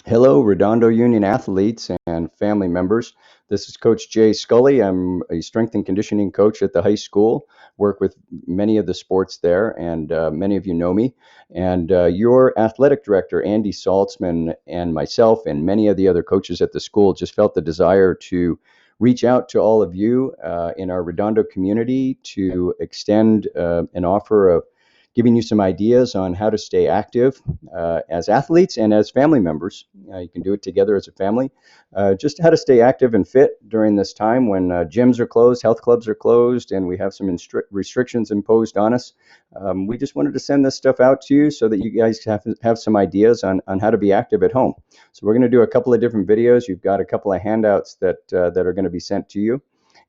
Hello, Redondo Union athletes and family members. This is Coach Jay Scully. I'm a strength and conditioning coach at the high school. Work with many of the sports there, and many of you know me. And your athletic director, Andy Saltzman, and myself, and many of the other coaches at the school just felt the desire to reach out to all of you in our Redondo community to extend an offer of giving you some ideas on how to stay active as athletes and as family members. You can do it together as a family. Just how to stay active and fit during this time when gyms are closed, health clubs are closed, and we have some restrictions imposed on us. We just wanted to send this stuff out to you so that you guys have some ideas on how to be active at home. So we're going to do a couple of different videos. You've got a couple of handouts that are going to be sent to you.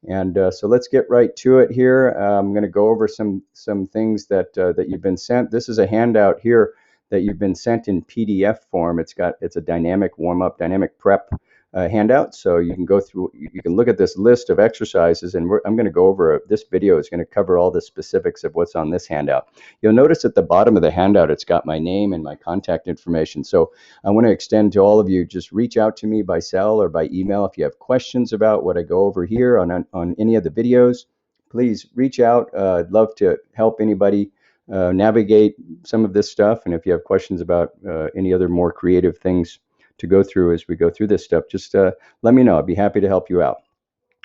And so let's get right to it here. I'm going to go over some things that you've been sent. This is a handout here that you've been sent in PDF form. It's a dynamic warm-up, dynamic prep handout. So you can go through, you can look at this list of exercises, and I'm going to go over, this video is going to cover all the specifics of what's on this handout. You'll notice at the bottom of the handout, it's got my name and my contact information. So I want to extend to all of you, just reach out to me by cell or by email if you have questions about what I go over here on any of the videos. Please reach out. I'd love to help anybody navigate some of this stuff. And if you have questions about any other more creative things to go through as we go through this stuff, just let me know. I'd be happy to help you out.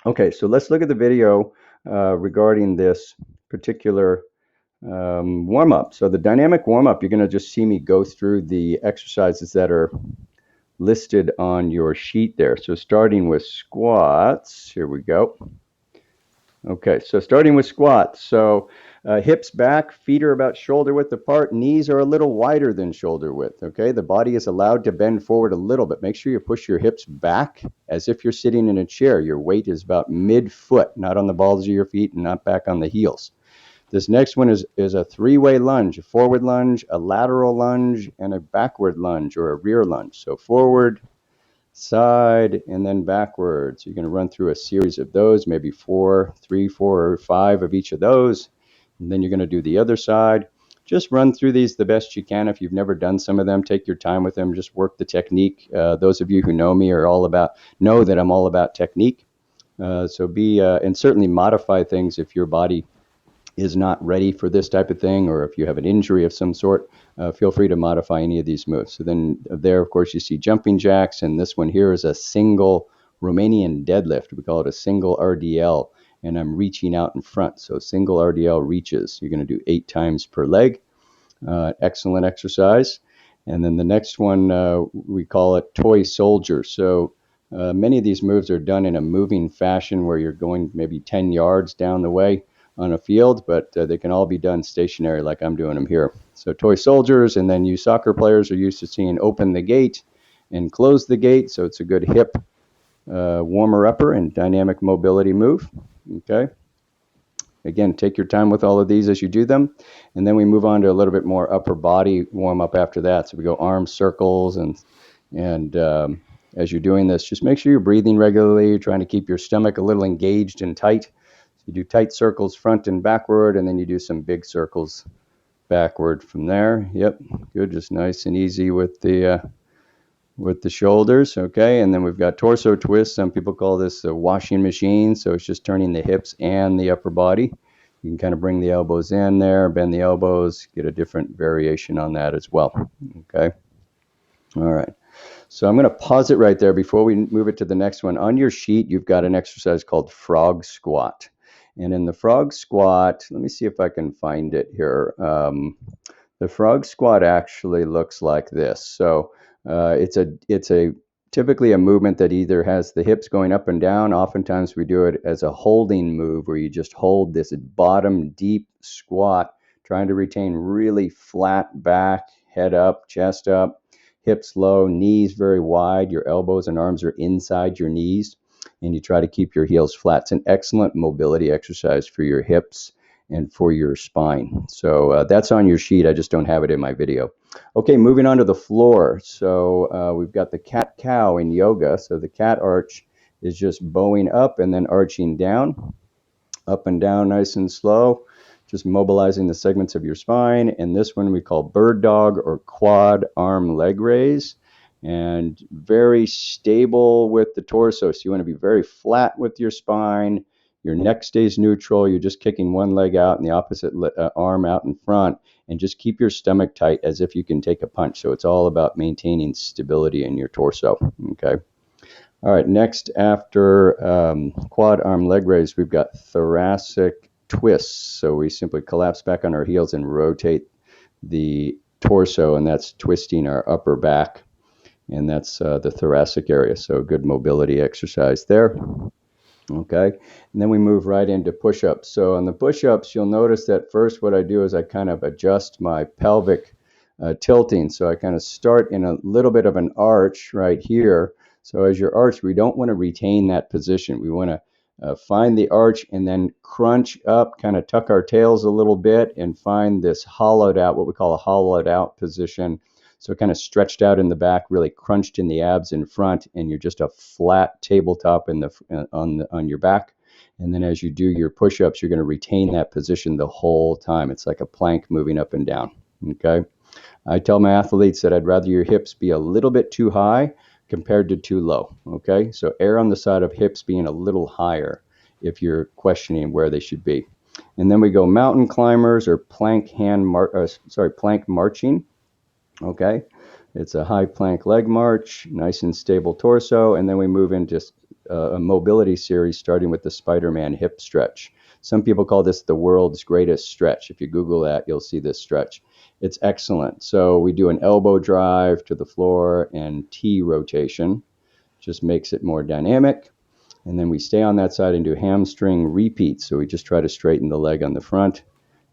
Okay, so let's look at the video regarding this particular warm-up. So the dynamic warm-up, you're going to just see me go through the exercises that are listed on your sheet there. So starting with squats, here we go. Okay, so starting with squats. So hips back, feet are about shoulder width apart, knees are a little wider than shoulder width. Okay, the body is allowed to bend forward a little, but make sure you push your hips back as if you're sitting in a chair. Your weight is about mid-foot, not on the balls of your feet and not back on the heels. This next one is a three-way lunge, a forward lunge, a lateral lunge, and a backward lunge or a rear lunge. So forward, side, and then backwards. You're going to run through a series of those, maybe 3, 4, or 5 of each of those. And then you're going to do the other side. Just run through these the best you can. If you've never done some of them, take your time with them. Just work the technique. Those of you who know me know that I'm all about technique. So and certainly modify things if your body is not ready for this type of thing, or if you have an injury of some sort, feel free to modify any of these moves. So then there, of course, you see jumping jacks, and this one here is a single Romanian deadlift. We call it a single RDL, and I'm reaching out in front. So single RDL reaches. You're going to do 8 times per leg. Excellent exercise. And then the next one, we call it toy soldier. So many of these moves are done in a moving fashion where you're going maybe 10 yards down the way on a field, but they can all be done stationary like I'm doing them here. So toy soldiers, and then you soccer players are used to seeing open the gate and close the gate, so it's a good hip warmer-upper and dynamic mobility move. Okay. Again, take your time with all of these as you do them, and then we move on to a little bit more upper body warm-up after that. So we go arm circles, and as you're doing this, just make sure you're breathing regularly. You're trying to keep your stomach a little engaged and tight. You do tight circles front and backward, and then you do some big circles backward from there. Yep, good, just nice and easy with the shoulders. Okay, and then we've got torso twist. Some people call this a washing machine, so it's just turning the hips and the upper body. You can kind of bring the elbows in there, bend the elbows, get a different variation on that as well. Okay, all right. So I'm going to pause it right there before we move it to the next one. On your sheet, you've got an exercise called frog squat. And in the frog squat, let me see if I can find it here. The frog squat actually looks like this. So it's typically a movement that either has the hips going up and down. Oftentimes we do it as a holding move where you just hold this bottom deep squat, trying to retain really flat back, head up, chest up, hips low, knees very wide. Your elbows and arms are inside your knees, and you try to keep your heels flat. It's an excellent mobility exercise for your hips and for your spine. So that's on your sheet. I just don't have it in my video. Okay, moving on to the floor. So we've got the cat-cow in yoga. So the cat arch is just bowing up and then arching down, up and down nice and slow, just mobilizing the segments of your spine. And this one we call bird dog or quad arm leg raise. and very stable with the torso. So you want to be very flat with your spine. Your neck stays neutral. You're just kicking one leg out and the opposite arm out in front, and just keep your stomach tight as if you can take a punch. So it's all about maintaining stability in your torso. Okay. All right. Next, after quad arm leg raise, we've got thoracic twists. So we simply collapse back on our heels and rotate the torso, and that's twisting our upper back, and that's the thoracic area. So good mobility exercise there. Okay, and then we move right into push-ups. So on the push-ups, you'll notice that first what I do is I kind of adjust my pelvic tilting. So I kind of start in a little bit of an arch right here. So as your arch, we don't want to retain that position. We want to find the arch and then crunch up, kind of tuck our tails a little bit and find this hollowed out, what we call a hollowed out position. So kind of stretched out in the back, really crunched in the abs in front, and you're just a flat tabletop in the on your back. And then as you do your push-ups, you're going to retain that position the whole time. It's like a plank moving up and down. Okay. I tell my athletes that I'd rather your hips be a little bit too high compared to too low. Okay. So err on the side of hips being a little higher if you're questioning where they should be. And then we go mountain climbers or plank plank marching. Okay, it's a high plank leg march, nice and stable torso, and then we move into a mobility series starting with the Spider-Man hip stretch. Some people call this the world's greatest stretch. If you Google that, you'll see this stretch. It's excellent. So we do an elbow drive to the floor and T rotation, just makes it more dynamic. And then we stay on that side and do hamstring repeats. So we just try to straighten the leg on the front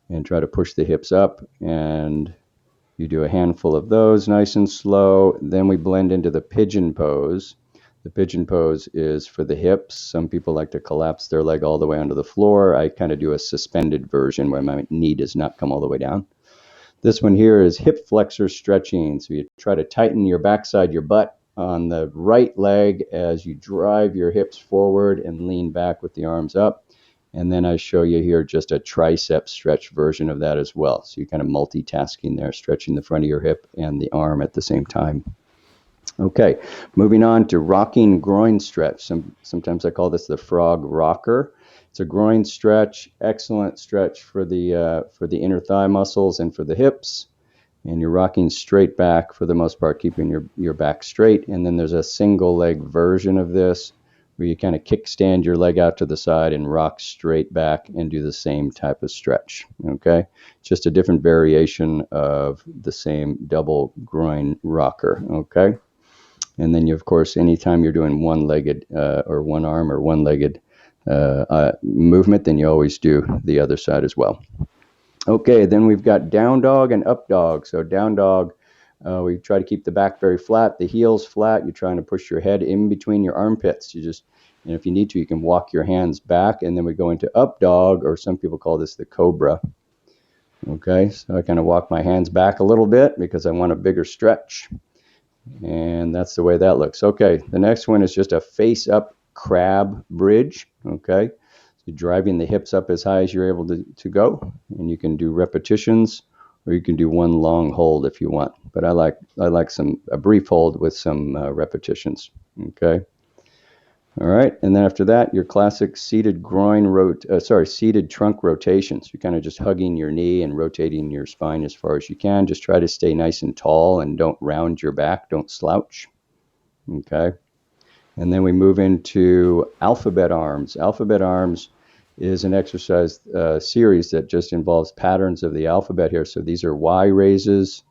and try to push the hips up, and you do a handful of those nice and slow. Then we blend into the pigeon pose. The pigeon pose is for the hips. Some people like to collapse their leg all the way onto the floor. I kind of do a suspended version where my knee does not come all the way down. This one here is hip flexor stretching. So you try to tighten your backside, your butt on the right leg as you drive your hips forward and lean back with the arms up. And then I show you here just a tricep stretch version of that as well. So you're kind of multitasking there, stretching the front of your hip and the arm at the same time. Okay, moving on to rocking groin stretch. Sometimes I call this the frog rocker. It's a groin stretch, excellent stretch for the inner thigh muscles and for the hips. And you're rocking straight back for the most part, keeping your back straight. And then there's a single leg version of this where you kind of kickstand your leg out to the side and rock straight back and do the same type of stretch. Okay, just a different variation of the same double groin rocker. Okay, and then you, of course, anytime you're doing one-legged or one arm or one-legged movement, then you always do the other side as well. Okay, then we've got down dog and up dog. So down dog, we try to keep the back very flat, the heels flat. You're trying to push your head in between your armpits. And if you need to, you can walk your hands back. And then we go into up dog, or some people call this the cobra. Okay, so I kind of walk my hands back a little bit because I want a bigger stretch. And that's the way that looks. Okay, the next one is just a face up crab bridge. Okay, so you're driving the hips up as high as you're able to go. And you can do repetitions, or you can do one long hold if you want. But I like a brief hold with some repetitions. Okay. All right, and then after that, your classic seated seated trunk rotations. You're kind of just hugging your knee and rotating your spine as far as you can. Just try to stay nice and tall and don't round your back. Don't slouch. Okay. And then we move into alphabet arms. Alphabet arms is an exercise series that just involves patterns of the alphabet here. So these are Y raises,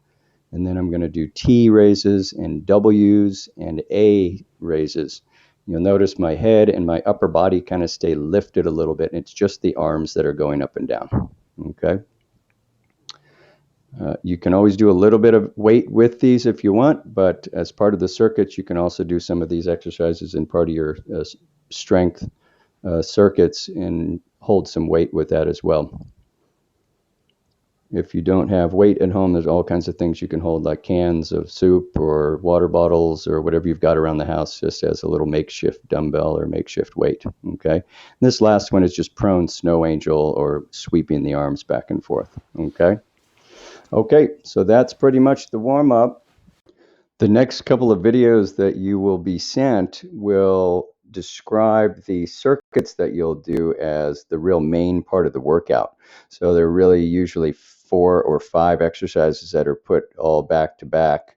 and then I'm going to do T raises and W's and A raises. You'll notice my head and my upper body kind of stay lifted a little bit, and it's just the arms that are going up and down. Okay. You can always do a little bit of weight with these if you want, but as part of the circuits, you can also do some of these exercises in part of your strength circuits and hold some weight with that as well. If you don't have weight at home, there's all kinds of things you can hold, like cans of soup or water bottles or whatever you've got around the house, just as a little makeshift dumbbell or makeshift weight. Okay. And this last one is just prone snow angel or sweeping the arms back and forth. Okay. Okay. So that's pretty much the warm up. The next couple of videos that you will be sent will describe the circuits that you'll do as the real main part of the workout. So they're really usually 4 or 5 exercises that are put all back to back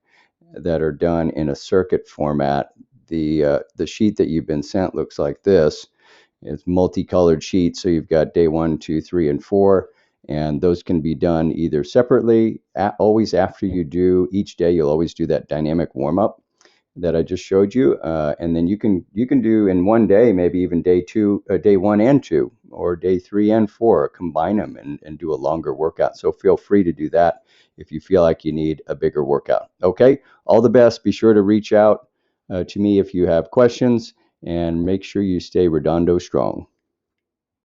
that are done in a circuit format. The sheet that you've been sent looks like this. It's multicolored sheet, so you've got day 1, 2, 3, and 4, and those can be done either separately. Always after you do each day, you'll always do that dynamic warm up that I just showed you, and then you can do in one day, maybe even day 1 and 2, or day 3 and 4, combine them and do a longer workout. So feel free to do that if you feel like you need a bigger workout. Okay, all the best. Be sure to reach out to me if you have questions, and make sure you stay Redondo strong.